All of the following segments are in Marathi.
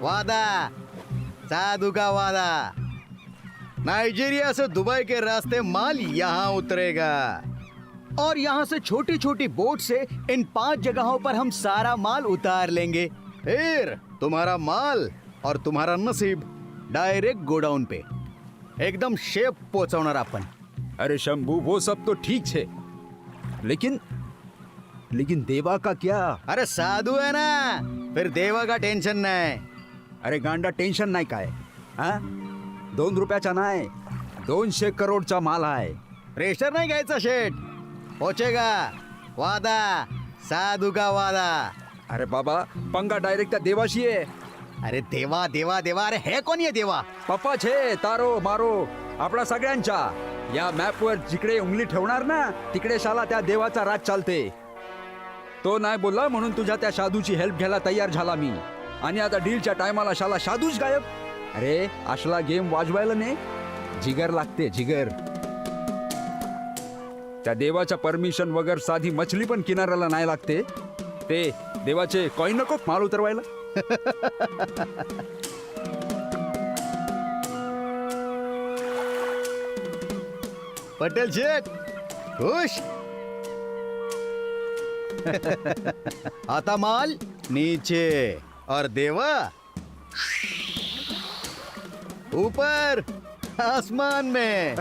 वादा, साधु का वादा। नाइजीरिया से दुबई के रास्ते माल यहाँ उतरेगा और यहाँ से छोटी छोटी बोट से इन 5 जगहों पर हम सारा माल उतार लेंगे। फिर तुम्हारा माल और तुम्हारा नसीब डायरेक्ट गोडाउन पे एकदम शेप पोहोचवणार आपण। अरे शंभू, वो सब तो ठीक है, लेकिन देवा का क्या? अरे साधू है ना, फिर देवा का टेन्शन नाही। अरे गांडा, टेन्शन नाही काय? हा, 2 रुपयाचा नाही, 200 करोडचा माल आहे. प्रेशर नाही घ्यायचा शेठ, पोचेगा। वादा, साधू का वादा। अरे बाबा, पंगा डायरेक्ट त्या देवाशी आहे. अरे देवा देवा देवा, अरे हे कोणी आहे देवा? पप्पा छे तारो मारो आपला सगळ्यांचा. या मॅपवर जिकडे उंगली ठेवणार ना, तिकडे शाला त्या देवाचा राज चालते. तो नाही बोलला म्हणून तुझ्या त्या साधूची हेल्प घ्यायला तयार झाला मी. आणि आता डीलच्या टायमाला शाला साधूच गायब. अरे असला गेम वाजवायला ने जिगर लागते, जिगर. त्या देवाच्या परमिशन वगैरे साधी मछली पण किनाऱ्याला नाही लागते. ते देवाचे कॉइन नको माल उतरवायला. पटेल शेठ खुश? आता माल नीचे और देवा ऊपर आसमान में।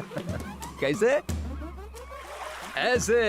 कैसे? ऐसे.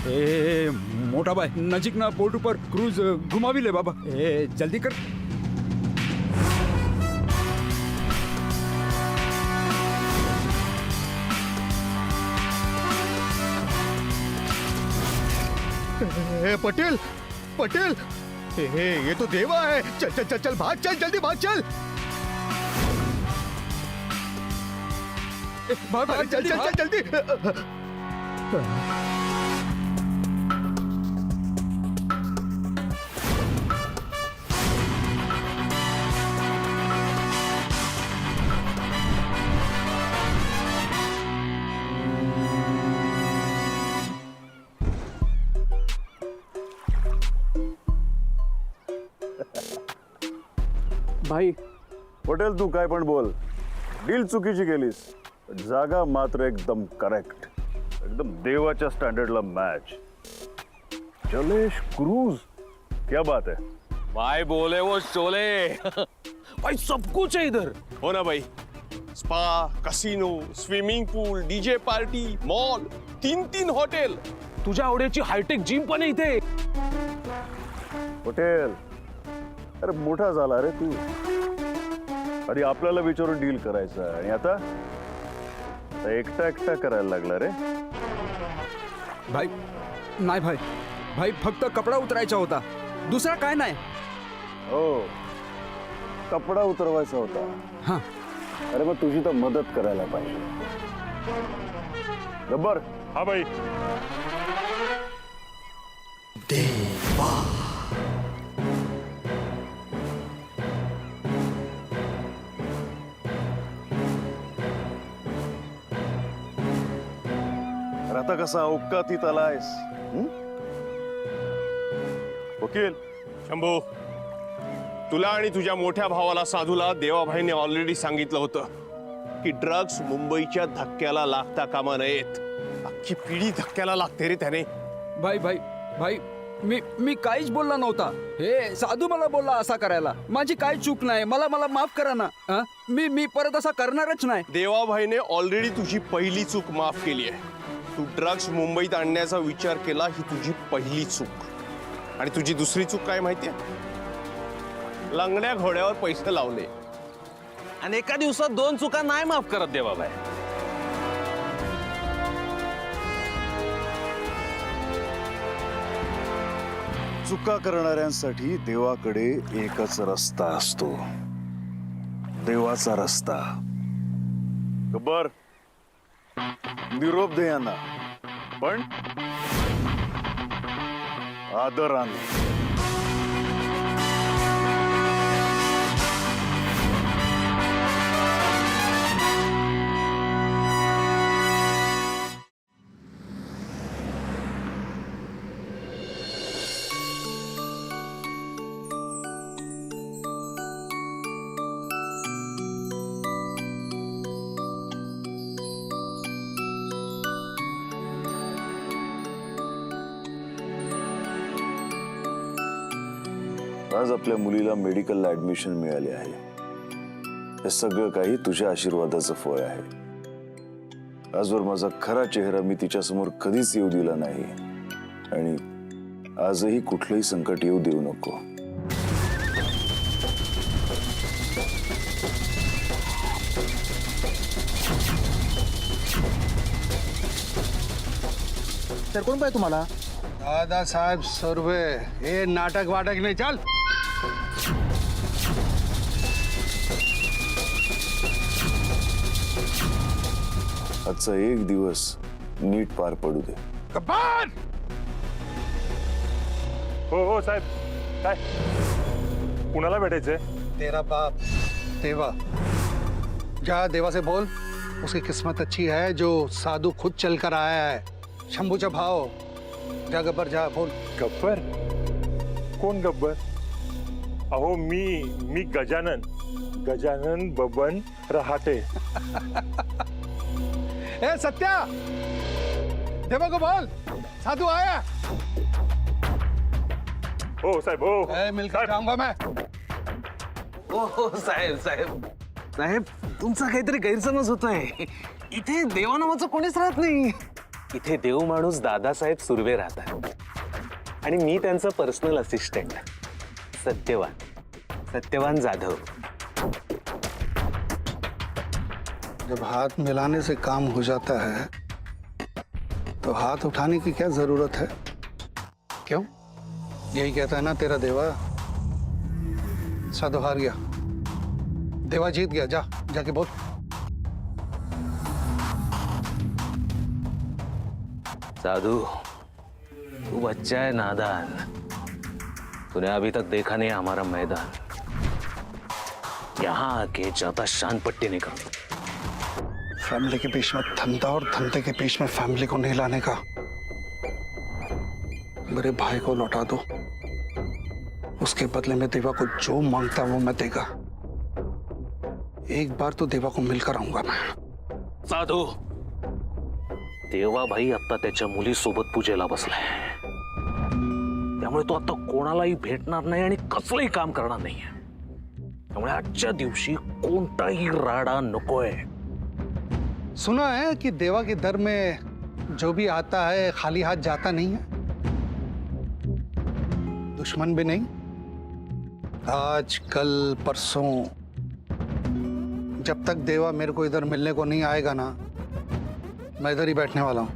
ए मोटा भाई, नजीकना बोट ઉપર ક્રૂઝ ઘુમાવી લે બાબા. એ જલ્દી કર. पटेल पटेल, ये तो देवा है। चल चल चल चल, भाग, चल जल्दी भाग, चल ભાગ ભાગ, चल चल चल जल्दी। भाई पटेल, तू काय पण बोल, डील चुकीची केलीस. जागा मात्र एकदम करेक्ट, एकदम देवाच्या स्टँडर्डला मॅच. जलेश क्रूज, क्या बात है. भाई बोले वो शोले। भाई सब कुछ है इधर। हो ना भाई, स्पा, कसिनो, स्विमिंग पूल, डीजे पार्टी, मॉल, 3 हॉटेल, तुझ्या आवडीची हायटेक जिम पण आहे इथे. पटेल, अरे मोठा झाला रे तू. अरे आपल्याला विचारून डील करायचं आणि आता एकटा एकटा करायला लागला रे. भाई नाही भाई, भाई फक्त कपडा उतरायचा होता, दुसरा काय नाही. हो, कपडा उतरवायचा होता. हां. अरे मग तुझी तर मदत करायला पाहिजे. गब्बर. हा भाई. आता कसा अवकातीत आलायस? वकील शंभू, तुला आणि तुझ्या मोठ्या भावाला साधूला देवाभाईने ऑलरेडी सांगितलं होतं की ड्रग्स मुंबईच्या धक्क्याला लागता कामा नयेत. अख्खी पिढी धक्क्याला लागते रे त्याने. भाई भाई भाई मी काहीच बोलला नव्हता. हे साधू मला बोलला असा करायला. माझी काय चूक नाही. मला मला माफ करा ना. हं? मी परत असा करणारच नाही. देवाभाईने ऑलरेडी तुझी पहिली चूक माफ केली आहे. तू ड्रग्स मुंबईत आणण्याचा विचार केला ही तुझी पहिली चूक. आणि तुझी दुसरी चूक काय माहितीये? लंगड्या घोड्यावर पैसे लावले. आणि एका दिवसात 2 चुका नाही माफ करत देवाभाई. चुका करणाऱ्यांसाठी देवाकडे एकच रस्ता असतो, देवाचा रस्ता. गब्बर, निरोप दे यांना, पण आदराने. आज आपल्या मुलीला मेडिकलला ऍडमिशन मिळाले आहे. हे सगळं काही तुझ्या आशीर्वादाचं फळ आहे. आजवर माझा खरा चेहरा मी तिच्यासमोर कधीच येऊ दिला नाही आणि आजही कुठलंही संकट येऊ देऊ नको. तर कोण पाहिजे तुम्हाला? दादासाहेब सुर्वे. हे नाटक वाटक नाही, चल. आजचा एक दिवस नीट पार पडू दे. गब्बर! हो साहेब. काय कुणाला भेटायचंय? तेरा बाप देवा. जा देवा से बोल, उसकी किस्मत अच्छी है जो साधु खुद चल कर आया है. शंभूचा भाव. जा गब्बर, जा बोल. गब्बर? कोण गब्बर? अहो मी गजानन बबन रहाटे. ए सत्या, देवा को बोल, साधु आया. हो साहेब. हो ए, मिलकर जाऊंगा मैं. हो साहेब साहेब साहेब, तुमचा काहीतरी गैरसमज होतोय. इथे देवा नावाचं कोणीच राहत नाही. इथे देव माणूस दादासाहेब सुर्वे राहतात आणि मी त्यांचा पर्सनल असिस्टंट सत्यवान जाधव. जब हाथ मिलाने से काम हो जाता है तो हाथ उठाने की क्या जरूरत है? क्यों? यही कहता है ना तेरा देवा. साधु हार गया, देवा जीत गया. जा, जाके बोल. साधु, तू बच्चा है नादान. तूने अभी तक देखा नहीं हमारा मैदान. यहाँ आके ज्यादा शान पट्टी नहीं करनी. फैमिली के बीच में धंधा और धंधे के बीच में फैमिली को नहीं लाने का. मेरे भाई को लौटा दो, उसके बदले में देवा को जो मांगता है वो मैं देगा. एक बार तो देवा को मिलकर आऊंगा मैं. साधू, देवाभाई आता त्याच्या मुलीसोबत पूजेला बसलाय. त्यामुळे तो आता कोणालाही भेटणार नाही आणि कसलंही काम करणार नाही. त्यामुळे आजच्या दिवशी कोणताही राडा नकोय. सुना है कि देवा के दर में जो भी आता है खाली हाथ जाता नहीं है. दुश्मन भी नहीं. आज कल परसों जब तक देवा मेरे को इधर मिलने को नहीं आएगा ना, मैं इधर ही बैठने वाला हूं.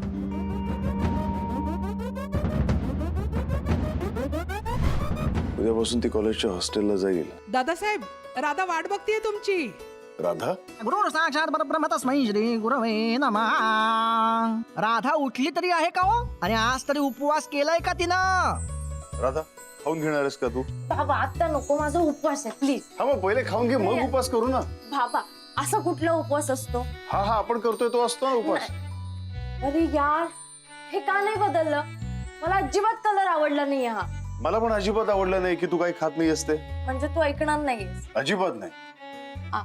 उद्यापासून ती कॉलेजच्या हॉस्टेलला जाईल. दादासाहेब, राधा वाट बघतीये तुमची. राधा? गुरु साक्षात परब्रह्म तस्मै श्री गुरवे नमः. राधा उठली तरी आहे का हो? आणि आज तरी उपवास केलाय का तिनं? राधा, खाऊन घेणार आहेस का तू? बाबा आता नको, माझा उपवास आहे प्लीज. हा, मग पहिले खाऊन घे, मग उपास करू ना. बाबा असा कुठला उपवास असतो? हा आपण करतोय तो असतो ना उपास. अरे यार, हे का नाही बदललं? मला अजिबात कलर आवडला नाही हा. मला पण अजिबात आवडलं नाही की तू काही खात नाही असते. म्हणजे तू ऐकणार नाहीस? अजिबात नाही. आ.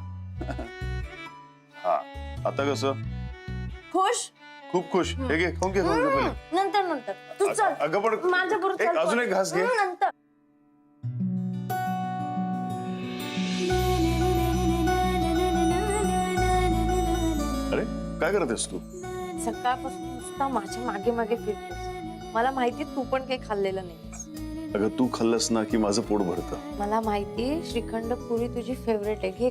हा, आता कसं? खुश? खूप खुश. हे घे, खाऊन घे पहिले. नंतर नंतर तू चल अगं पण माझ्या बरोबर एक चल अजून एक घास घे. नंतर अरे काय करतेस तू? सकाळपासून नुसता माझ्या मागे मागे फिरतोस. मला माहिती तू पण काही खाल्लेलं नाही. अगं तू खाल्लंस ना की माझं पोट भरतं. मला माहिती श्रीखंड पुरी तुझी फेवरेट आहे. घे.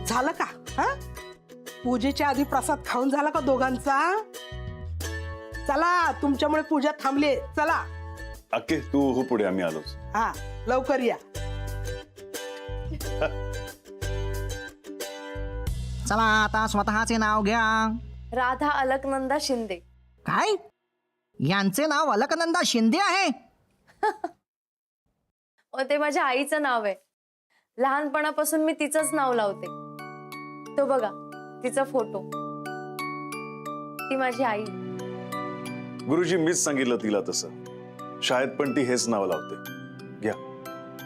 झालं का हा पूजेच्या आधी प्रसाद खाऊन झाला का दोघांचा? चला तुमच्यामुळे पूजा थांबली. चला अक्के तू हो पुढे, आम्ही आलोच. हा लवकर या. चला आता स्वतःचे नाव घ्या. राधा अलकनंदा शिंदे. काय? यांचे नाव अलकनंदा शिंदे आहे? ते माझ्या आईचं नाव आहे. लहानपणापासून मी तिचंच नाव लावते. तो बघा तिचा फोटो. ती माझी आई. गुरुजी मीच सांगितलं तिला तसं. शाळेत पण ती हेच नाव लावते. घ्या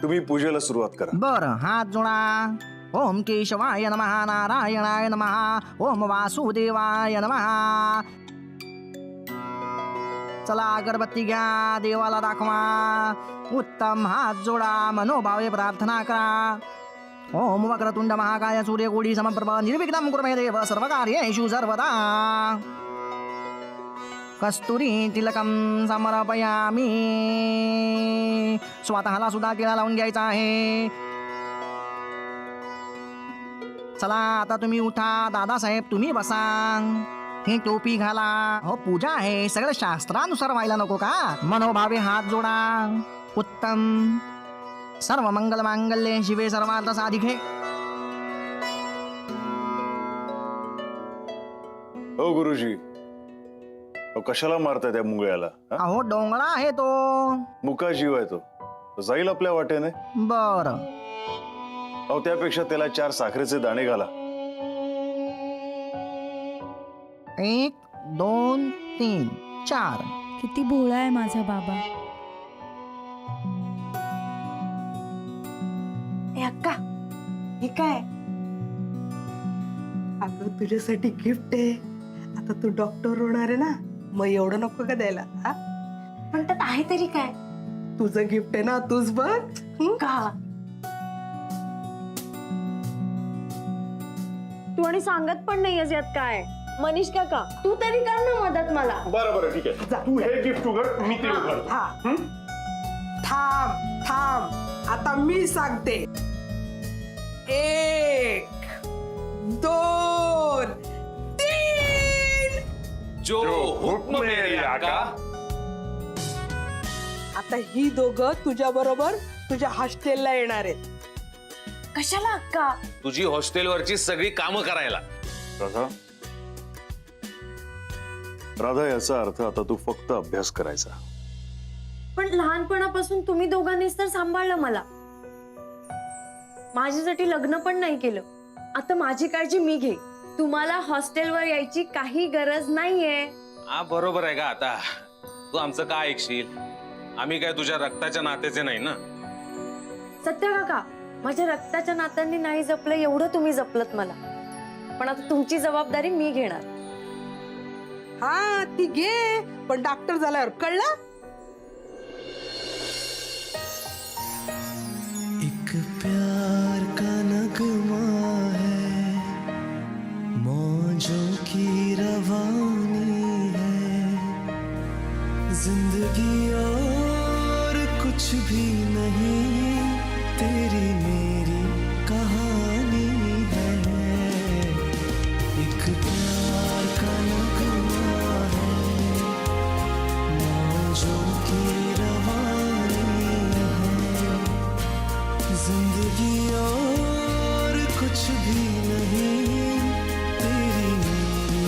तुम्ही पूजेला सुरुवात करा. बरं हात जोडा. ओम केशवाय नमः, नारायणाय नमः, ओम वासुदेवाय नमः. चला अगरबत्ती घ्या, देवाला दाखवा. उत्तम हात जोडा, मनोभावे प्रार्थना करा. ओम वक्रतुंड महाकाय सूर्यकोटी समप्रभ निर्विघ्नं कुरु मे देव सर्वकार्येषु सर्वदा. कस्तुरी तिलकम समर्पयामी. स्वतःला सुद्धा टिळा लावून घ्यायचा आहे. चला आता तुम्ही उठा. दादासाहेब तुम्ही बसा. ही टोपी घाला. हो पूजा आहे, सगळं शास्त्रानुसार व्हायला नको का? मनोभावे हात जोडा. उत्तम. सर्व मंगल मांगल्ये शिवे सर्वार्थ साधिके. हो गुरुजी, अहो, कशाला मारताय त्या मुंगळ्याला? हा? अहो डोंगळा आहे तो. मुका जीव आहे तो. तो जाईल आपल्या वाटेने. बर अहो त्यापेक्षा त्याला 4 साखरेचे दाणे घाला. 1 2 3 4. किती भोळा आहे माझा बाबा. अक्का हे काय? अगं तुझ्यासाठी गिफ्ट आहे. आता तू डॉक्टर होणार आहे ना, मग एवढं नको का द्यायला? हा पण त्यात आहे तरी काय? तुझं गिफ्ट आहे ना, तूच बघ. का तू आणि सांगत पण नाहीयेस यात काय? मनीष काका तू तरी कर ना मदत मला. बरं ठीक आहे. जा. तू हे गिफ्ट उघड, मी ते उघड. हा थांब थांब, आता मी सांगते. 1 2 3. जो हुक्म मेरे आका. आता ही दोघं तुझ्या बरोबर तुझ्या हॉस्टेलला येणार आहेत. कशाला अक्का? तुझी हॉस्टेलवरची सगळी कामं करायला. राधा, राधा याचा अर्थ आता तू फक्त अभ्यास करायचा. पण लहानपणापासून तुम्ही दोघांनीच तर सांभाळलं मला. माझ्यासाठी लग्न पण नाही केलं. आता माझी काळजी मी घे. तुम्हाला हॉस्टेलवर यायची काही गरज नाहीये. हा बरोबर आहे का? आता तू आमचं काय ऐकशील? आम्ही काय तुझ्या रक्ताच्या नात्याचे नाही ना. सत्य काका माझ्या रक्ताच्या नात्यांनी नाही जपलं एवढं तुम्ही जपलत मला. पण आता तुमची जबाबदारी मी घेणार. हा ती घे, पण डॉक्टर झाल्यावर कळलं. एक प्यार का नगमा है, मौजों की रवानी है, जिंदगी और कुछ भी नहीं, तेरी मेरी कहानी है. एक प्यार का नगमा है, मौजों की रवानी है, जिंदगी और कुछ भी नहीं, तेरी मेरी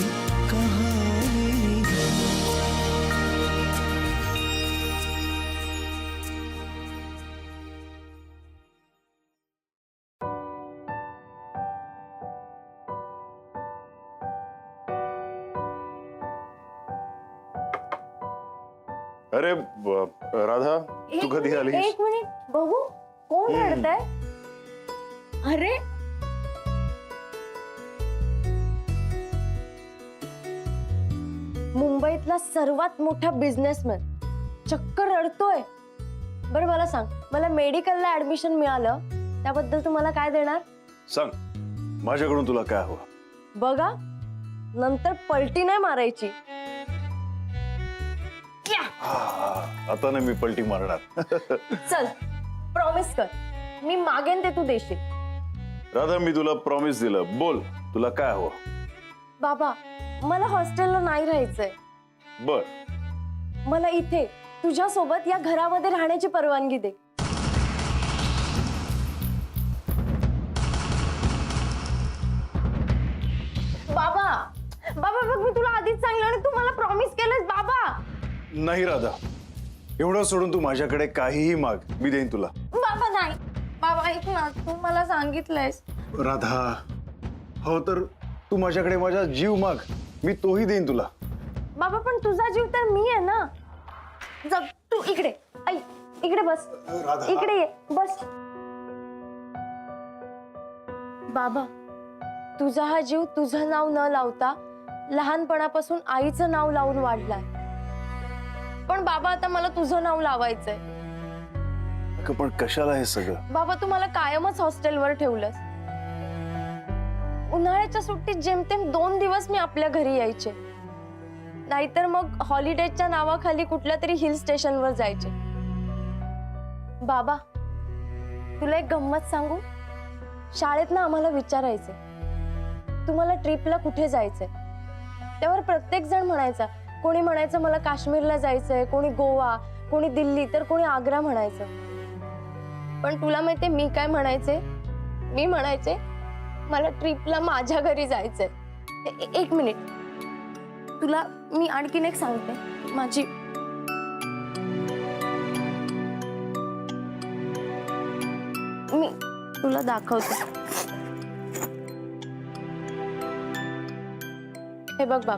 कहानी है. अरे राधा, तू कधी आलीस? एक मिनिट बघू कोण रडतंय? अरे भारतातला सर्वात मोठा बिझनेसमॅन चक्क रडतोय. बरं मला सांग, मला मेडिकलला ऍडमिशन मिळालं त्याबद्दल तू मला काय देणार? सांग, माझ्याकडून तुला काय हवं? बघा, नंतर पलटी नाही मारायची. आता ना मी पलटी मारणार. चल प्रॉमिस कर, मी मागेन ते तू देशील. राधा, मी तुला प्रॉमिस दिलं. बोल, तुला काय हवं? बाबा, मला हॉस्टेलला नाही राहायचंय. बर, मला इथे तुझ्या सोबत या घरामध्ये राहण्याची परवानगी दे. बाबा, बाबा बघ, मी तुला आधीच सांगितलं आणि तू मला प्रॉमिस केलंस. बाबा नाही राधा, एवढं सोडून तू माझ्याकडे काहीही माग, मी देईन तुला. बाबा नाही. बाबा ऐक ना, तू मला सांगितलंयस. राधा, हो तर तू माझ्याकडे माझा जीव माग, मी तोही देईन तुला. बाबा पण तुझा जीव तर मी आहे ना. जग तू इकडे, ऐक, इकडे बस. राधा. इकडे ये, बस. बाबा, तुझा हा जीव तुझं नाव न लावता लहानपणापासून आईचं नाव लावून वाढलाय. पण बाबा आता मला तुझं नाव लावायचंय. अगं, पण कशाला हे सगळं? बाबा तू मला कायमच हॉस्टेलवर ठेवलंस. उन्हाळ्याच्या सुट्टीत जेमतेम 2 दिवस मी आपल्या घरी यायचे, नाहीतर मग हॉलिडेजच्या नावाखाली कुठल्या तरी हिल स्टेशनवर जायचे. बाबा तुला एक गंमत सांगू? शाळेत ना आम्हाला विचारायचे तुम्हाला ट्रिपला कुठे जायचंय. त्यावर प्रत्येक जण म्हणायचा, कोणी म्हणायचं मला काश्मीरला जायचंय, कोणी गोवा, कोणी दिल्ली, तर कोणी आग्रा म्हणायचं. पण तुला माहितीये मी काय म्हणायचे? मी म्हणायचे मला ट्रिपला माझ्या घरी जायचंय. एक मिनिट, तुला मी आणखीन एक सांगते. माझी मी तुला दाखवते. हे बघ बाबा,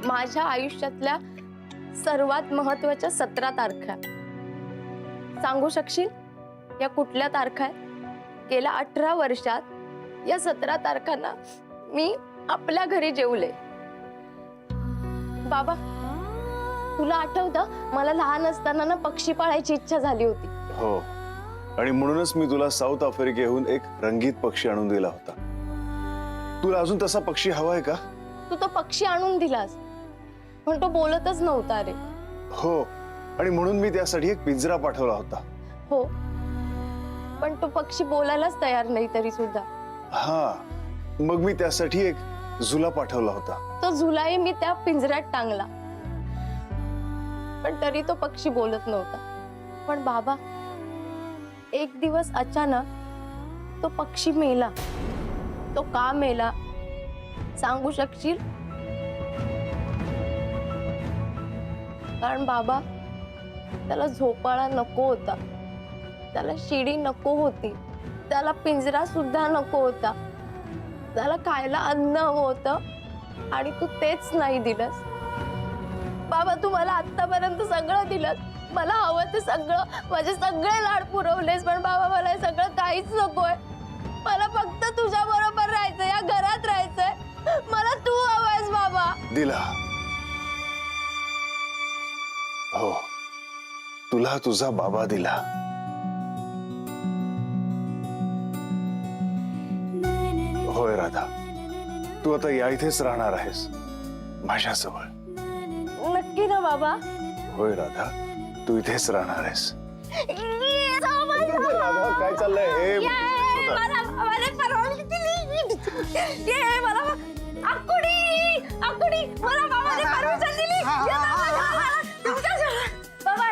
माझ्या आयुष्यातल्या सर्वात महत्वाच्या 17 तारखा. सांगू शकशील या कुठल्या तारखा आहेत? गेल्या 18 वर्षात या 17 तारखांना मी आपल्या घरी जेवले. बाबा तुला आठवतं, मला लहान असताना ना पक्षी पाळायची इच्छा झाली होती. हो, आणि म्हणूनच मी तुला साऊथ आफ्रिकेहून एक रंगीत पक्षी आणून दिला होता. तुला अजून तसा पक्षी हवाय का? तू तो पक्षी आणून दिलास, पण तो बोलतच नव्हता रे. हो, आणि म्हणून मी त्यासाठी एक पिंजरा पाठवला होता. हो, पण तो पक्षी बोलायलाच तयार नाही तरी सुद्धा. हा, मग मी त्यासाठी एक झुला पाठवला होता. तो झुलाही मी त्या पिंजऱ्यात टांगला, पण तरी तो पक्षी बोलत नव्हता. पण बाबा एक दिवस अचानक तो पक्षी मेला. तो का मेला सांगू शकशील? कारण बाबा त्याला झोपाळा नको होता, त्याला शिडी नको होती, त्याला पिंजरा सुद्धा नको होता, त्याला खायला अन्न हवं होतं आणि तू तेच नाही दिलंस. बाबा तू मला आतापर्यंत सगळं दिलंस, मला हवं ते सगळं, माझे सगळे लाड पुरवलेस. पण बाबा मला हे सगळं काहीच नकोय. मला फक्त तुझ्या बरोबर राहायचंय, या घरात राहायचंय. मला तू हवायस बाबा. दिला. हो, तुला तुझा बाबा दिला. होय राधा, तू आता या इथेच राहणार आहेस माझ्याजवळ. नक्की ना बाबा? होय राधा, तू इथेच राहणार आहेस. राधा, काय चाललंय? मला परवानगी दिली. मला आकुडी मला बाबाने परमिशन दिली. बाबा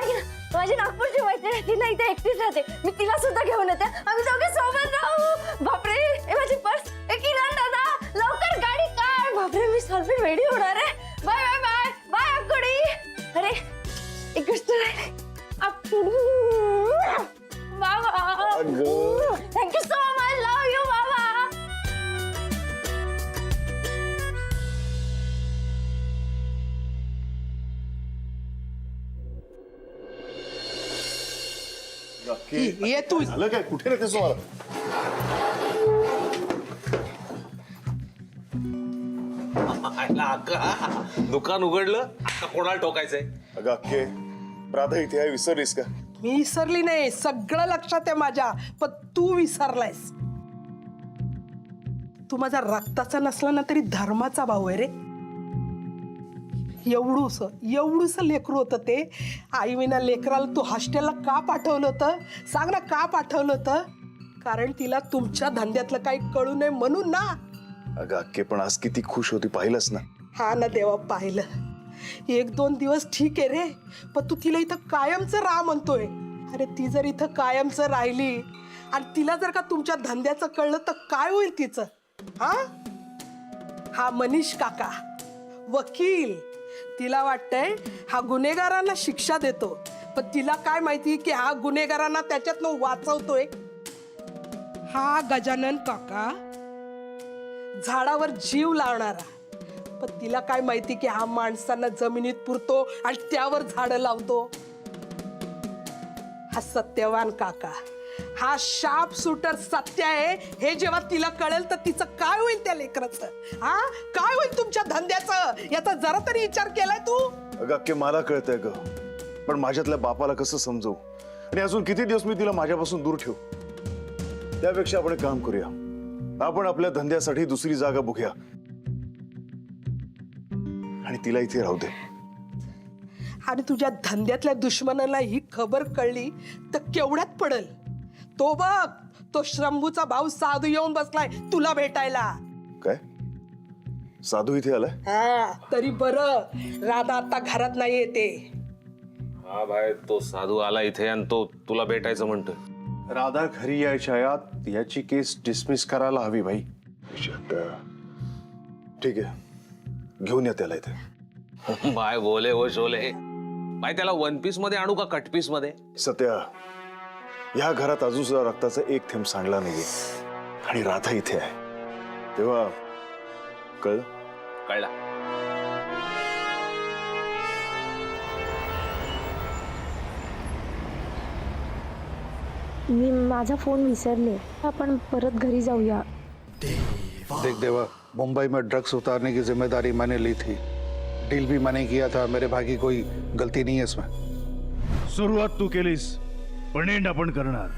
माझी नागपूरची मैत्रीण ती नाही तर एकटीच राहते, मी तिला सुद्धा घेऊन येते. आम्ही दोघे सोबत राहू. बापरे, माझी पर्स. किरण दादा लवकर गाडी काढ. बापरे, मी सर्व रेडी होणार आहे. Bye bye bye bye Akudi. अरे एक गोष्ट राहिली. आकुडी बाबा, thank you so much. Love you बाबा. ये तू. झालं काय? कुठे रे ते मला? दुकान उघडलं आता कोणाला टोकायचंय? अगं अक्के, राधा इथे आहे, विसरलीस का? मी विसरली नाही, सगळं लक्षात आहे माझ्या, पण तू विसरलायस. तू माझा रक्ताचा नसला ना तरी धर्माचा भाऊ आहे रे. एवढूस लेकरू होतं ते. आई विना लेकराला तू हॉस्टेलला का पाठवलं होतं सांग ना, का पाठवलं होतं? कारण तिला तुमच्या धंद्यातलं काही कळू नये म्हणून ना. अगं अक्के, पण आज किती खुश होती पाहिलंस ना? हा ना देवा, पाहिलं. 1-2 दिवस ठीक आहे रे, पण तू तिला इथं कायमचं राह म्हणतोय. अरे ती जर इथं कायमचं राहिली आणि तिला जर का तुमच्या धंद्याचं कळलं तर काय होईल तिचं? हा मनीष काका वकील, तिला वाटतंय हा गुन्हेगारांना शिक्षा देतो, पण तिला काय माहिती की हा गुन्हेगारांना त्याच्यातनं वाचवतोय. हा गजानन काका झाडावर जीव लावणारा, पण तिला काय माहिती की हा माणसांना जमिनीत पुरतो आणि त्यावर झाडं लावतो. हा सत्यवान काका, हा शार्प शूटर सत्य आहे. हे जेव्हा तिला कळेल तर तिचं काय होईल त्या लेकराचं? काय होईल तुमच्या धंद्याचं? याचा जरा तरी विचार केलाय तू? अगं अक्के, मला कळतंय ग, पण माझ्यातल्या बापाला कसं समजवू? आणि अजून किती दिवस मी तिला माझ्यापासून दूर ठेवू? त्यापेक्षा आपण एक काम करूया, आपण आपल्या धंद्यासाठी दुसरी जागा बघूया आणि तिला इथे राहू दे. आणि तुझ्या धंद्यातल्या दुश्मनाला ही खबर कळली तर केवढ्यात पडल? तो बघ, तो शंभूचा भाऊ साधू येऊन बसलाय तुला भेटायला. काय? साधू इथे आलाय? हा, तरी बरं राधा आता घरात नाही येते. हा भाई, तो साधू आला इथे आणि तो तुला भेटायचं म्हणतोय. राधा घरी यायच्या आत याची केस डिसमिस करायला हवी भाई. ठीक आहे, घेऊन या त्याला इथे. बाय बोले वो शोले. बाय, त्याला वन पीस मध्ये आणू का कट पीस मध्ये? सत्या, या घरात अजून सुद्धा रक्ताचा एक थेंब सांडला नाहीये आणि राधा इथे आहे, तेव्हा कळलं? कळला. मी माझा फोन विसरले, आपण परत घरी जाऊया. देख देवा, मुंबई में ड्रग्स उतारने की जिम्मेदारी मैंने ली थी, डील भी मैंने किया था, मेरे भाई की कोई गलती नहीं है इसमें. सुरुवात तू केलीस, पण एंड आपण करणार.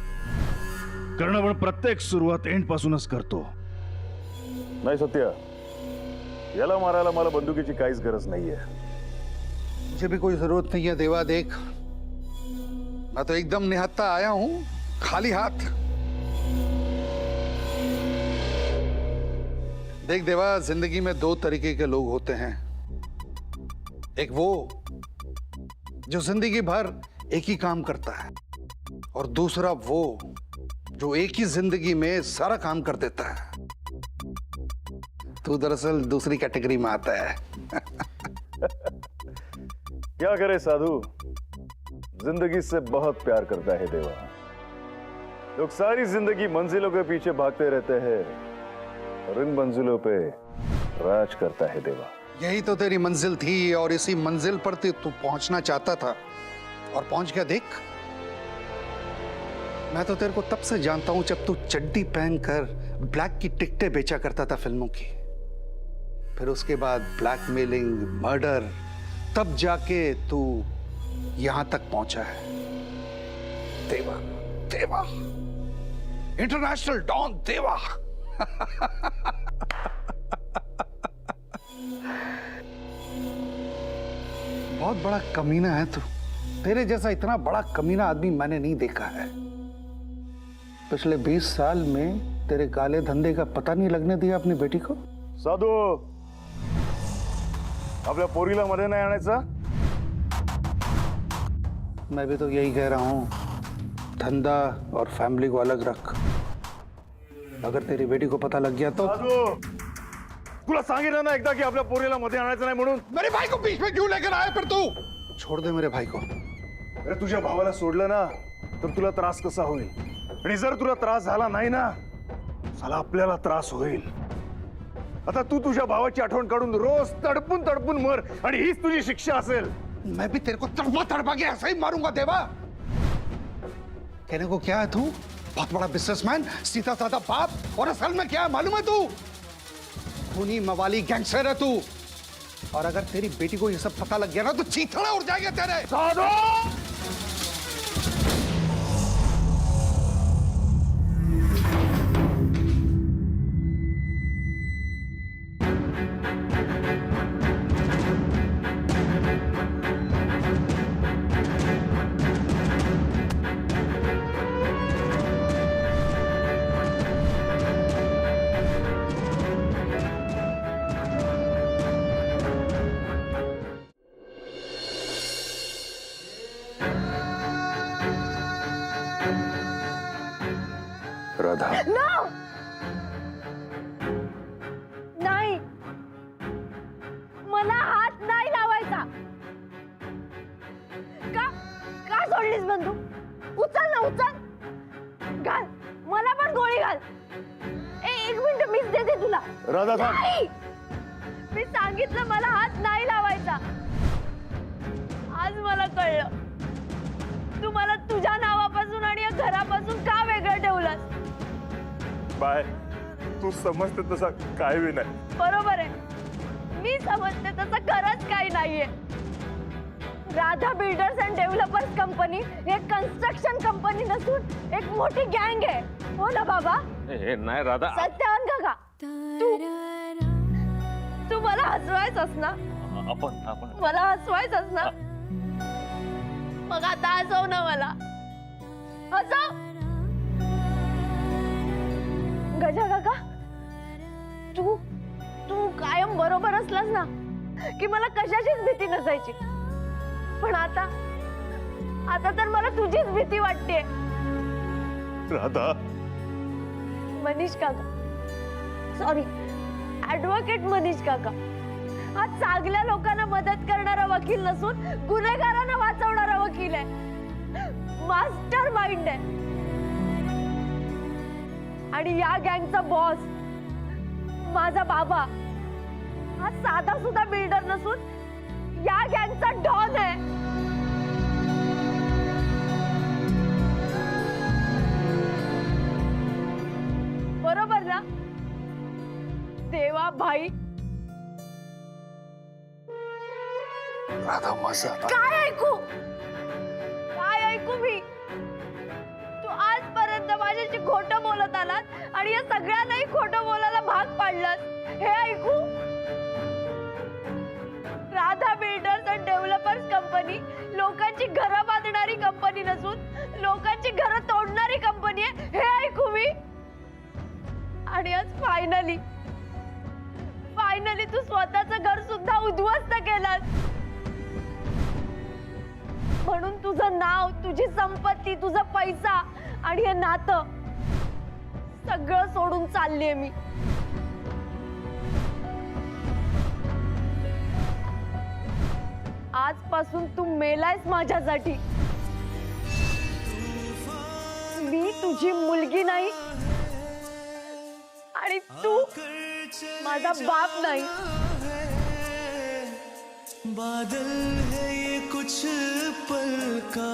कारण आपण प्रत्येक सुरुवात एंड पासूनच करतो. नाही सत्या, याला मारायला मला बंदुकीची काहीच गरज नाहीये. मुझे भी कोई जरूरत नहीं है देवा. देख, मैं तो एकदम निहत्था आया हूं, खाली हाथ. देख देवा, जिंदगी में 2 तरीके के लोग होते हैं. एक वो जो जिंदगी भर एक ही काम करता है, और दूसरा वो जो एक ही जिंदगी में सारा काम कर देता है. तू दरअसल दूसरी कैटेगरी में आता है. क्या करे साधु, जिंदगी से बहुत प्यार करता है देवा. लोग सारी जिंदगी मंजिलों के पीछे भागते रहते हैं और इन मंजिलों पे राज करता है देवा. यही तो तेरी मंजिल थी, और इसी मंजिल पर तू पहुंचना चाहता था, और पहुंच गया. देख, मैं तो तेरे को तब से जानता हूं जब तू चड्डी पहनकर ब्लैक की टिकटें बेचा करता था फिल्मों की. फिर उसके बाद ब्लैकमेलिंग, मर्डर, तब जाके तू यहां तक पहुंचा है. देवा, देवा, इंटरनेशनल डॉन देवा. बहुत बड़ा कमीना है तू. तेरे जैसा इतना बड़ा कमीना आदमी मैंने नहीं देखा है. पिछले 20 साल में तेरे काले धंधे का पता नहीं लगने दिया अपनी बेटी को. साधू, आपल्या पोरीला मध्ये नाही आणायचा. मैं भी तो यही कह रहा हूं, धंधा और फैमिली को अलग रख. अगर तेरी बेटी को पता लग गया तो. साधू, तुला सांगितलं ना एकदा की आपल्या पोरीला मध्ये आणायचं नाही म्हणून. मेरे भाई को बीच में क्यों लेकर आया फिर तू? छोड़ दे मेरे भाई को. अरे तुझ्या भावाला सोडलं ना तर तुला त्रास कसा होईल, आणि जर तुला त्रास झाला नाही ना, साला आपल्याला त्रास होईल. आता तू तुझ्या भावाची आठवण काढून रोज तडपून तडपून मर, आणि हीच तुझी शिक्षा असेल. मैं भी तेरे को तड़पा तड़पा के ऐसे ही मारूंगा देवा. कहने को क्या है तू? बहुत बड़ा बिजनेसमैन, सीधा साधा बाप, और असल में क्या है मालूम है तू? खूनी मवाली गैंगस्टर है तू, और अगर तेरी बेटी को ये सब पता लग गया ना तो चीथड़ा उड़ जाएंगे तेरे। राधा, नाही, मला हात नाही लावायचा. का का सोडलीस बंदूक? उचल ना, उचल. घाल, मला पण गोळी घाल. एक मिनिट, मीच देते तुला. राधा थांब. नाही, मी सांगितलं मला हात नाही लावायचा. आज मला कळलं तू मला तुझ्या नावापासून आणि या घरापासून का वेगळं ठेवलंस. बाय, तू समजते तसा काय बी नाही. बरोबर आहे, मी समजते तसं खरंच काही नाहीये. Radha builders and developers company एक कन्स्ट्रक्शन कंपनी नसून एक मोठी गँग आहे. हो ना बाबा? नाही राधा, सत्यावन काका, तू मला हसवायचंस ना? आपण मला हसवायचंस ना? मग आता हसव ना मला, हसव. गजा काका, तू तू कायम बरोबर असलास ना की मला कशाचीच भीती नसायची. पण आता आता तर मला तुझीच भीती वाटते. राधा, मनीष काका, सॉरी, ऍडव्होकेट मनीष काका, हा चांगल्या लोकांना मदत करणारा वकील नसून गुन्हेगारांना वाचवणारा वकील आहे. मास्टर माइंड आहे. आणि या गँगचा बॉस माझा बाबा हा साधा सुद्धा बिल्डर नसून या गँगचा डॉन आहे. बरोबर ना देवा भाई? राधा माझा काय ऐकू, काय ऐकू मी? तू आजपर्यंत माझ्याशी खोटं बोलत आलास आणि या सगळ्यांनाही खोटं बोलायला भाग पाडलास. हे ऐकू? Radha builders and developers company लोकांची घरं बांधणारी कंपनी नसून लोकांची घरं तोडणारी कंपनी आहे. हे ऐकू मी? आणि आज फायनली तू स्वतःचं घर सुद्धा उद्ध्वस्त केलंस. म्हणून तुझं नाव, तुझी संपत्ती, तुझा पैसा आणि हे नातं सगळं सोडून चाललीये मी. आजपासून तू मेलायस माझ्यासाठी. मी तुझी मुलगी नाही आणि तू माझा बाप नाही. बादल है ये कुछ पल का,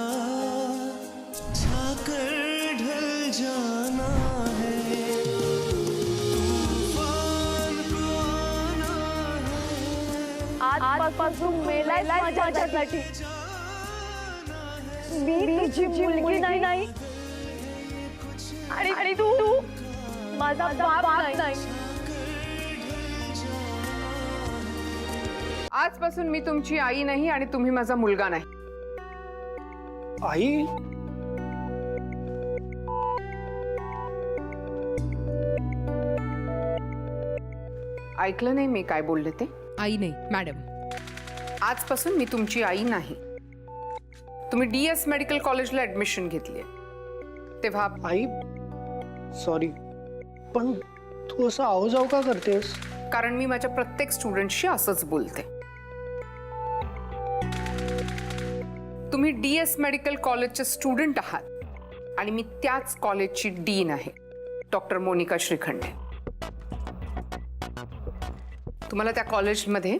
छाकर ढल जाना है, तूफान को आना है. आजपासून मेलायस माझ्यासाठी. मी तुझी मुलगी नाही आणि तू माझा बाप नाही. आजपासून मी तुमची आई नाही आणि तुम्ही माझा मुलगा नाही. आई, ऐकलं नाही मी काय बोलले ते? आई नाही मॅडम. आजपासून मी तुमची आई नाही. तुम्ही DS मेडिकल कॉलेजला ऍडमिशन घेतली तेव्हा. आई सॉरी, पण तू असं आवजाव का करतेस? कारण मी माझ्या प्रत्येक स्टुडंटशी असंच बोलते. तुम्ही DS मेडिकल कॉलेजचे स्टुडंट आहात आणि मी त्याच कॉलेजची डीन आहे, डॉक्टर मोनिका श्रीखंडे. तुम्हाला त्या कॉलेजमध्ये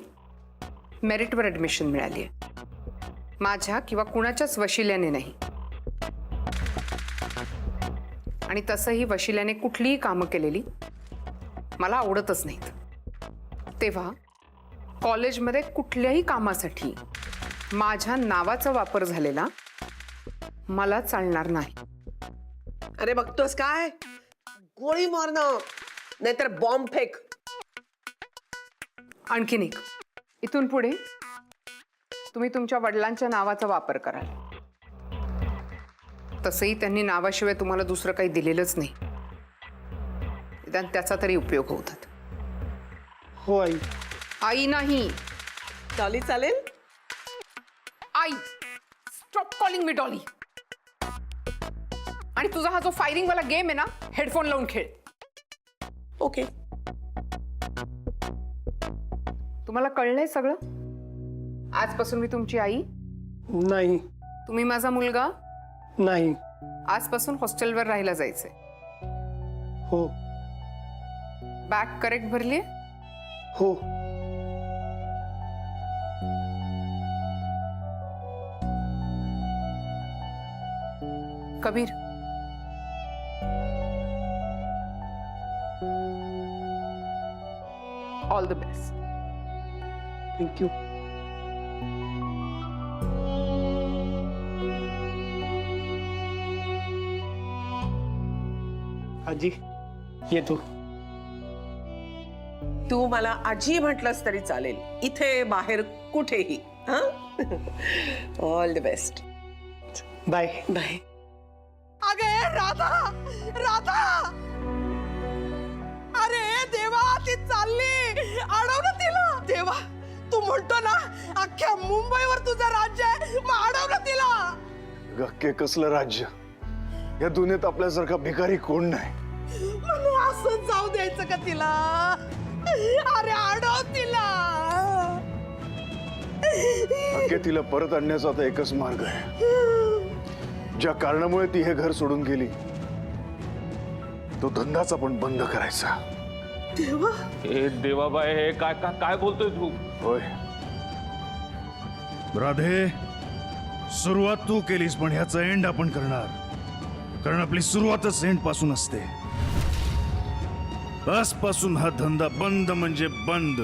मेरिटवर ऍडमिशन मिळाली आहे, माझ्या किंवा कुणाच्याच वशिल्याने नाही. आणि तसंही वशिल्याने कुठलीही कामं केलेली मला आवडतच नाहीत. तेव्हा कॉलेजमध्ये कुठल्याही कामासाठी माझ्या नावाचा वापर झालेला मला चालणार नाही. अरे बघतोस काय, गोळी मारणं नाहीतर बॉम्ब फेक. आणखीन एक, इथून पुढे तुम्ही तुमच्या वडिलांच्या नावाचा वापर कराल. तसंही त्यांनी नावाशिवाय तुम्हाला दुसरं काही दिलेलंच नाही. निदान त्याचा तरी उपयोग होतात. हो आई. आई नाही, डॉली चालेल. आई. स्टॉप कॉलिंग मी डॉली. आणि तुझा हा जो फायरिंग वाला गेम आहे ना, हेडफोन लावून खेळ. ओके. तुम्हाला कळलंय सगळं? आजपासून मी तुमची आई नाही. तुम्ही माझा मुलगा नाही. आजपासून हॉस्टेलवर राहायला जायचंय. हो. बॅग करेक्ट भरली? हो. Kabir, all the best. Thank you. आजी ये तू मला आजी म्हटलंस तरी चालेल, इथे बाहेर कुठेही. All the best. Bye bye. अगे राधा, राधा. अरे देवा, ती चालली. अडव ना तिला. देवा, तू म्हणतो ना अख्ख्या मुंबईवर तुझं राज्य आहे, मग अडव ना तिला. गक्के कसलं राज्य? या दुनियेत आपल्यासारखा भिकारी कोण नाही. म्हणून असं जाऊ द्यायचं का तिला? अरे अडव तिला. गक्के, तिला परत आणण्याचा आता एकच मार्ग आहे. ज्या कारणामुळे ती हे घर सोडून गेली, तो धंदाच आपण बंद करायचा. देवा. हे देवाबाई, हे काय काय काय बोलतोय तू? होय, राधे, सुरुवात तू केलीस, पण ह्याचा एंड आपण करणार. कारण आपली सुरुवातच एंड पासून असते. आजपासून हा धंदा बंद म्हणजे बंद.